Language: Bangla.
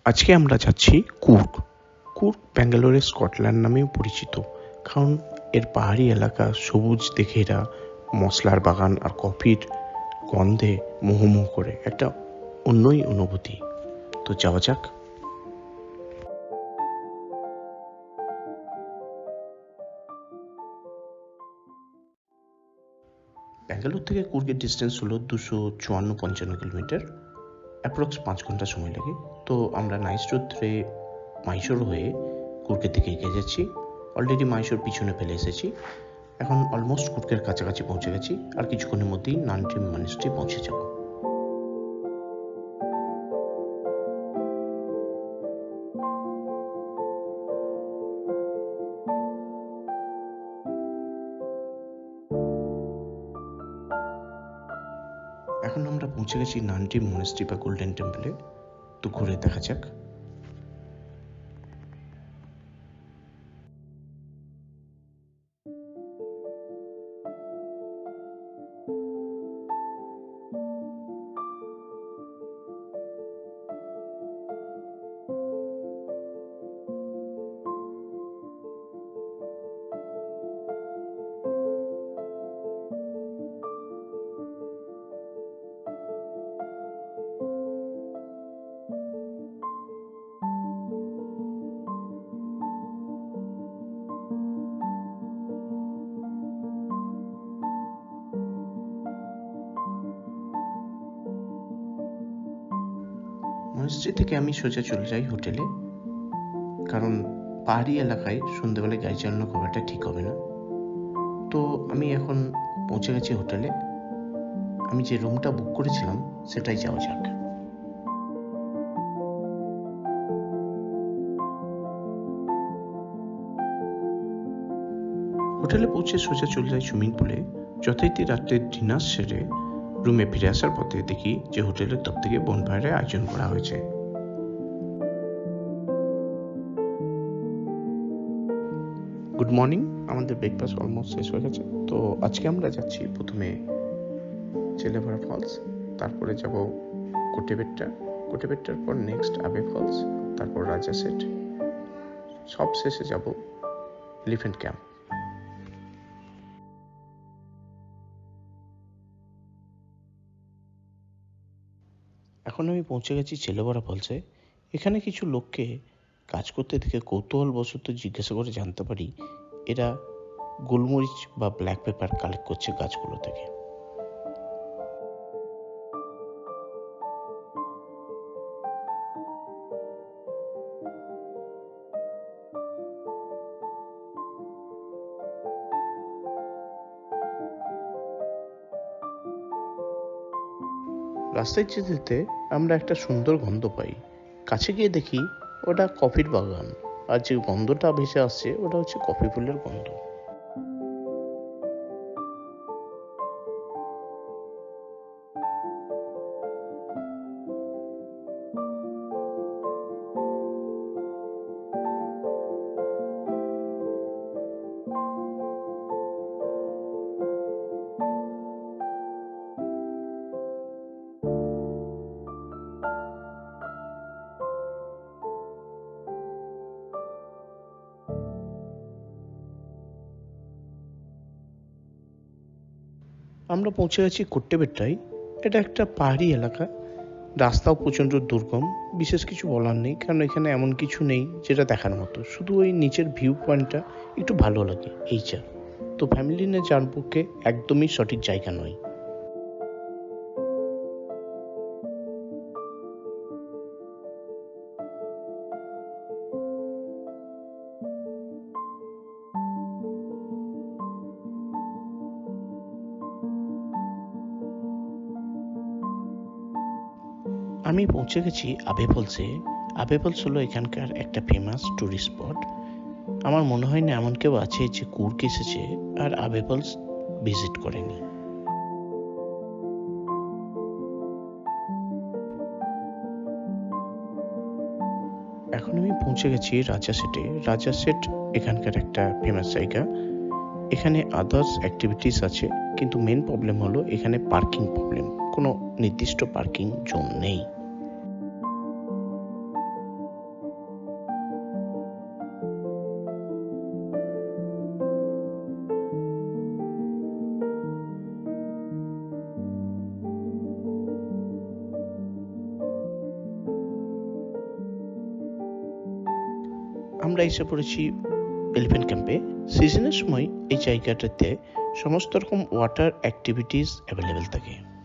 আজকে আমরা যাচ্ছি কুর্গ। কুর্গ ব্যাঙ্গালোরের স্কটল্যান্ড নামেও পরিচিত, কারণ এর পাহাড়ি এলাকা সবুজ দেখে এরা মশলার বাগান আর কফির গন্ধে মোহমোহ করে, একটা অন্যই অনুভূতি। তো যাওয়া যাক। ব্যাঙ্গালোর থেকে কুর্গের ডিস্টেন্স হলো 254-55 কিলোমিটার, অ্যাপ্রক্স 5 ঘন্টা সময় লাগে। তো আমরা নাইস রোড ধরে মাইশোর হয়ে কুর্গের দিকে এগিয়ে যাচ্ছি। অলরেডি মাইশোর পিছনে ফেলে এসেছি, এখন অলমোস্ট কুর্গের কাছাকাছি পৌঁছে গেছি, আর কিছুক্ষণের মধ্যেই নানট্রিম মনেস্ট্রি পৌঁছে যাব। এখন আমরা পৌঁছে গেছি নানট্রিম মনেস্ট্রি বা গোল্ডেন টেম্পলে। তো ঘুরে দেখা যাক। মনেস্ট্রি থেকে আমি সোজা চলে যাই হোটেলে, কারণ পাহাড়ি এলাকায় সন্ধ্যেবেলায় গাড়ি চালানো খুব একটা ঠিক হবে না। তো আমি এখন পৌঁছে গেছি হোটেলে। আমি যে রুমটা বুক করেছিলাম সেটাই যাওয়া যাক। হোটেলে পৌঁছে সোজা চলে যাই সুইমিং পুলে। যথারীতি রাত্রের ডিনার সেরে রুমে ফিরে আসার পথে দেখি যে হোটেলের তরফ থেকে বনফায়ারের আয়োজন করা হয়েছে। গুড মর্নিং, আমাদের ব্রেকফাস্ট অলমোস্ট শেষ হয়ে গেছে। তো আজকে আমরা যাচ্ছি প্রথমে চেলেভারা ফলস, তারপরে যাব কোটেবেট্টার পর নেক্সট আবে ফলস, তারপর রাজা সেট, সব শেষে যাব এলিফ্যান্ট ক্যাম্প। এখন আমি পৌঁছে গেছি চেলেভারা ফলসে। এখানে কিছু লোককে কাজ করতে দেখে কৌতূহলবশত জিজ্ঞাসা করে জানতে পারি এরা গোলমরিচ বা ব্ল্যাক পেপার কালেক্ট করছে গাছগুলো থেকে। রাস্তায় যেতে যেতে আমরা একটা সুন্দর গন্ধ পাই। কাছে গিয়ে দেখি ওটা কফির বাগান, আর যে গন্ধটা ভেসে আসছে ওটা হচ্ছে কফি ফুলের গন্ধ। আমরা পৌঁছে গেছি কোট্টেবেট্টায়। এটা একটা পাহাড়ি এলাকা, রাস্তাও প্রচণ্ড দুর্গম। বিশেষ কিছু বলার নেই, কারণ এখানে এমন কিছু নেই যেটা দেখার মতো, শুধু ওই নিচের ভিউ পয়েন্টটা একটু ভালো লাগে এই যা। তো ফ্যামিলি নিয়ে যাওয়ার পক্ষে একদমই সঠিক জায়গা নয়। আমি পৌঁছে গেছি আবে ফলসে। আবে ফলস হলো এখানকার একটা ফেমাস টুরিস্ট স্পট। আমার মনে হয় না এমন কেউ আছে যে কুর্গ এসেছে আর আবে ফলস ভিজিট করেনি। এখন আমি পৌঁছে গেছি রাজা সেটে। রাজা সেট এখানকার একটা ফেমাস জায়গা। এখানে আদার্স অ্যাক্টিভিটিস আছে, কিন্তু মেন প্রবলেম হলো এখানে পার্কিং প্রবলেম। কোনো নির্দিষ্ট পার্কিং জোন নেই। আমরা এসে পড়েছি এলিফ্যান্ট ক্যাম্পে। সিজনের সময় এই জায়গাটাতে সমস্ত রকম ওয়াটার অ্যাক্টিভিটিস অ্যাভেলেবেল থাকে।